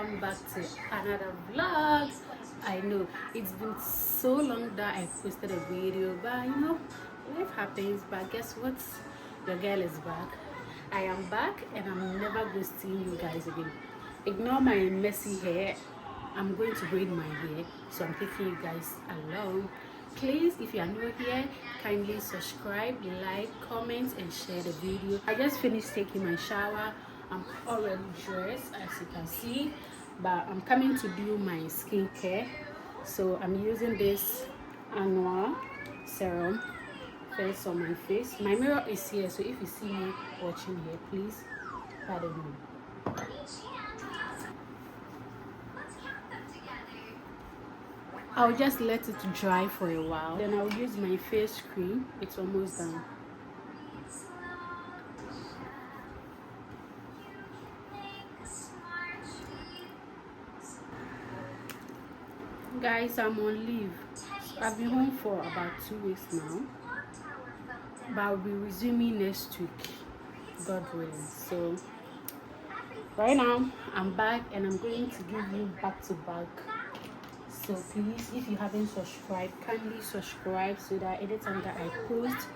welcome back to another vlog. I know it's been so long that I posted a video, but you know, life happens. But guess what, your girl is back. I am back and I'm never ghosting you guys again. Ignore my messy hair. I'm going to braid my hair, so I'm taking you guys along. Please, if you are new here, kindly subscribe, like, comment and share the video. I just finished taking my shower. I'm already dressed, as you can see, but I'm coming to do my skincare. So I'm using this Anowah serum first on my face. My mirror is here, so if you see me watching here, please pardon me. I'll just let it dry for a while, then I'll use my face cream. It's almost done. Guys, I'm on leave. I've been home for about 2 weeks now, but I'll be resuming next week, God willing. So right now I'm back and I'm going to give you back to back. So please, if you haven't subscribed, kindly subscribe so that anytime that I post,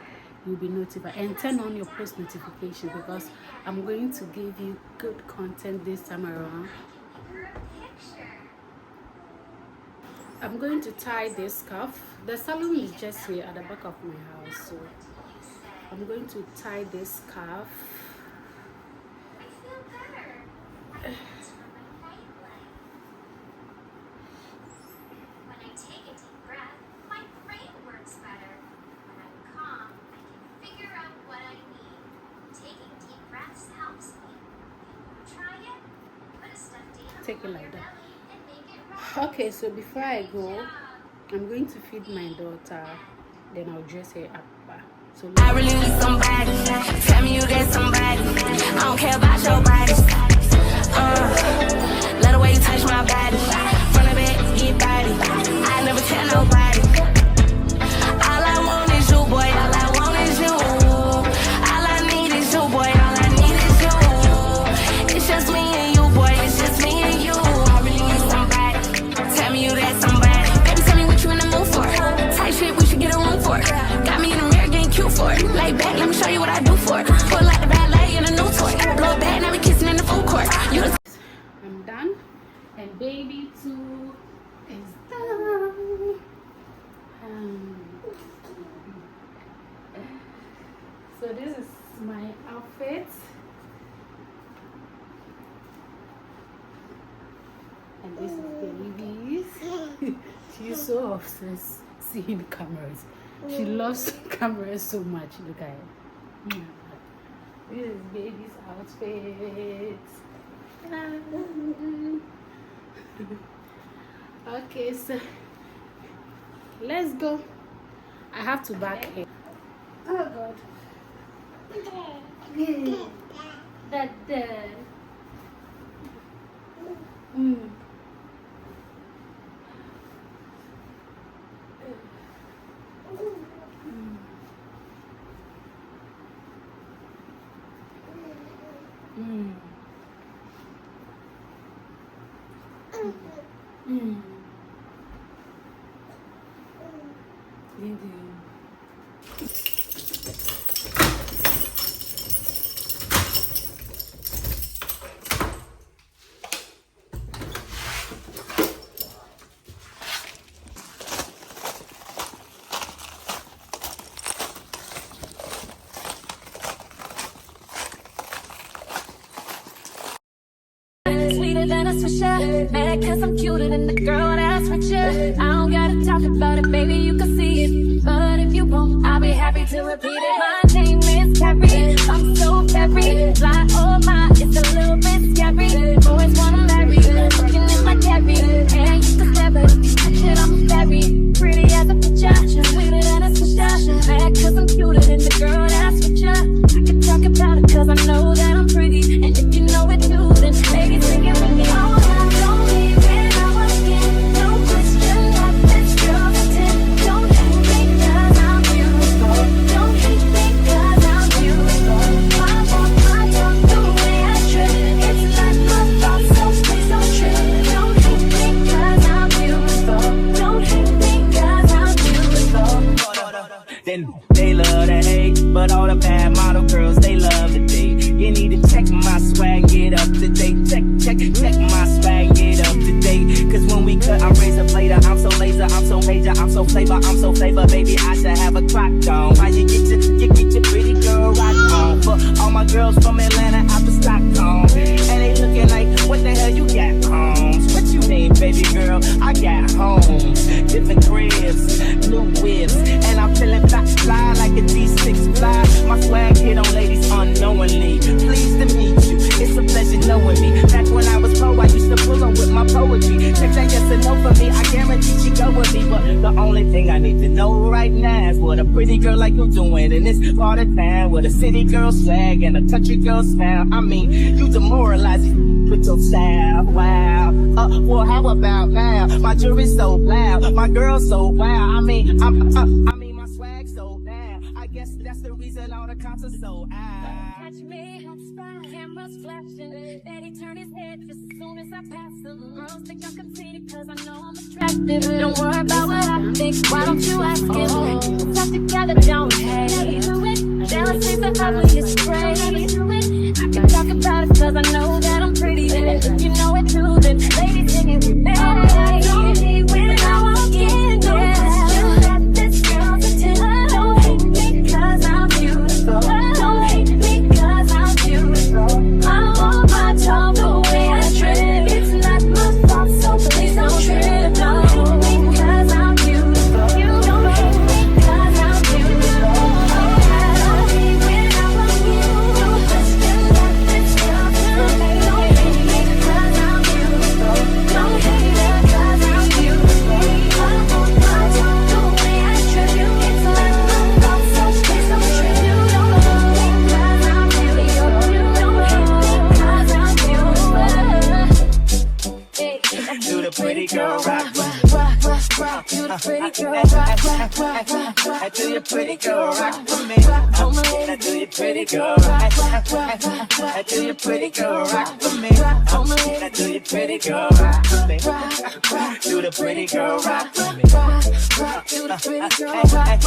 you'll be notified, and turn on your post notification because I'm going to give you good content this time around. I'm going to tie this scarf. The salon is just here at the back of my house, so I'm going to tie this scarf. Take it like that. Okay, so before I go, I'm going to feed my daughter, then I'll dress her up. So I really need somebody. Tell me you get somebody. I don't care about your body. Let the way you touch my body. Front of it, get body. I never tell nobody. All I want is you, boy. All I want is you. All I need is you, boy. All I need is you. It's just me and you, boy. It's just me and you. I really need somebody. Tell me you that somebody. Baby, tell me what you in the mood for. Tight shit, we should get a room for. Got me in the mirror getting cute for it. Lay back, let me show you what I do for it. Pull like the ballet in a new toy. Blow back, now we kissing in the food court. I'm done, and baby too is done. So this is my outfit. And this is baby's. She's so obsessed seeing cameras. She loves cameras so much. Look at it. This is baby's outfit. Okay, so let's go. I have to back here. Oh God. That. Sweeter than a swisher. Mad cause I'm cuter than the girl that's with you. I don't gotta talk about it, baby, you can see it. But if you won't, I'll be happy to repeat it. My name is Carrie, I'm so very fly, oh my, it's a little bit scary. Boys wanna marry, looking in my carry. And you can step it, that shit I'm very pretty as a picture. Sweeter than a swisher. Mad cause I'm cuter than the girl that's with you. I can talk about it cause I know that I'm pretty. And if you know it too, then baby, sing it with me. Oh, I don't even know again. No question that this girl pretend. Don't hate me cause I'm beautiful. Don't hate me cause I'm beautiful. I walk my talk the way I trip. It's like my thoughts so cut, I'm razor blader. I'm so laser, I'm so major, I'm so flavor, I'm so flavor. Baby, I should have a clock on. Why you get your pretty girl rock on? For all my girls from Atlanta out to Stockholm, and they looking like, what the hell you got homes? What you mean, baby girl? I got homes, different cribs, new whips, and I'm feeling fly like a D6 fly. My swag hit on ladies unknowingly. Pleased to meet you, it's a pleasure knowing me. Back when I was poor, I used to pull on with my poetry. Check that yes or no for me, I guarantee she go with me. But the only thing I need to know right now is what a pretty girl like you doing in this part of town, with a city girl swag and a country girl smile. I mean, you demoralize you with your style, wow. Well, how about now? My jewelry's so loud, my girl's so wild. I mean, my swag so down. I guess that's the reason all the concerts so out. Catch me, cameras flashing. Daddy turn his head just as soon as I pass him. Girls think I'm conceited cause I know I'm attractive. Don't worry about what I think, why don't you ask him? Stuck together, don't hate. Jealousy is the ugliest trait. I can talk about it cause I know that I'm pretty. And if you know it too, then ladies sing it with me. Don't hate when I walk in, don't question that this girl's attention. Don't hate me cause I'm beautiful. Don't hate me cause I'm beautiful. I'm on my job the way I trip. It's not my fault, so please don't trip. Don't hate me cause I'm beautiful. You don't hate me cause I'm beautiful. Don't hate when I walk in, don't question that this girl's attention. Don't hate me cause I'm beautiful. Don't hate her cause I'm beautiful. I'm on my job the way I trip. It's not my fault, so please don't trip. You don't hate me cause I'm beautiful. You don't hate me cause I'm beautiful. Hey, Do the pretty girl rock, do the pretty girl rock, I do your pretty girl rock for me. I do your pretty girl rock, I do your pretty girl rock for me. I do your pretty girl rock for me. Do the pretty girl rock for me. do the pretty girl rock,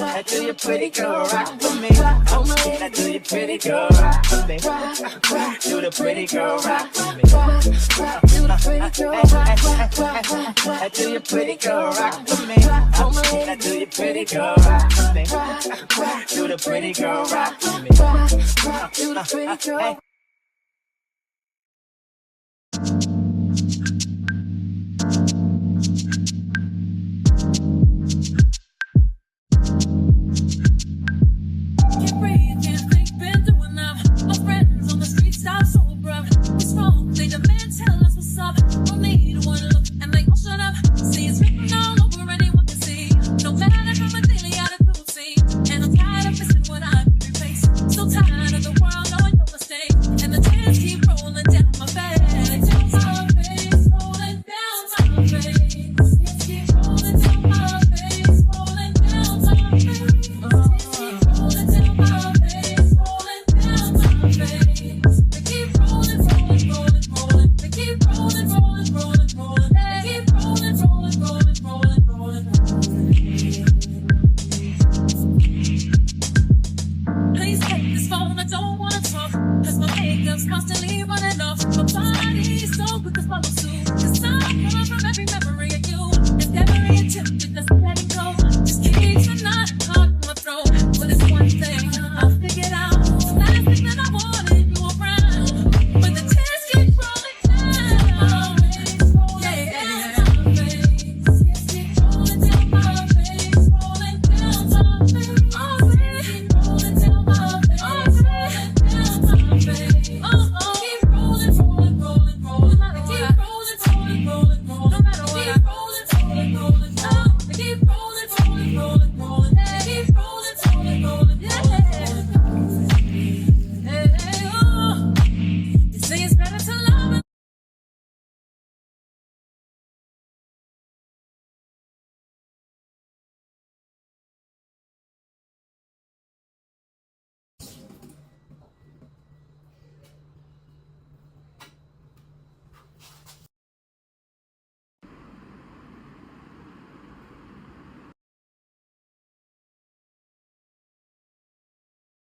I do your pretty girl rock for me. I do your pretty girl rock for me. Do the pretty girl rock for me. do the pretty girl rock, I do your pretty girl rock for me. I do your pretty girl rock for me. Do the pretty girl rock for me. do the pretty girl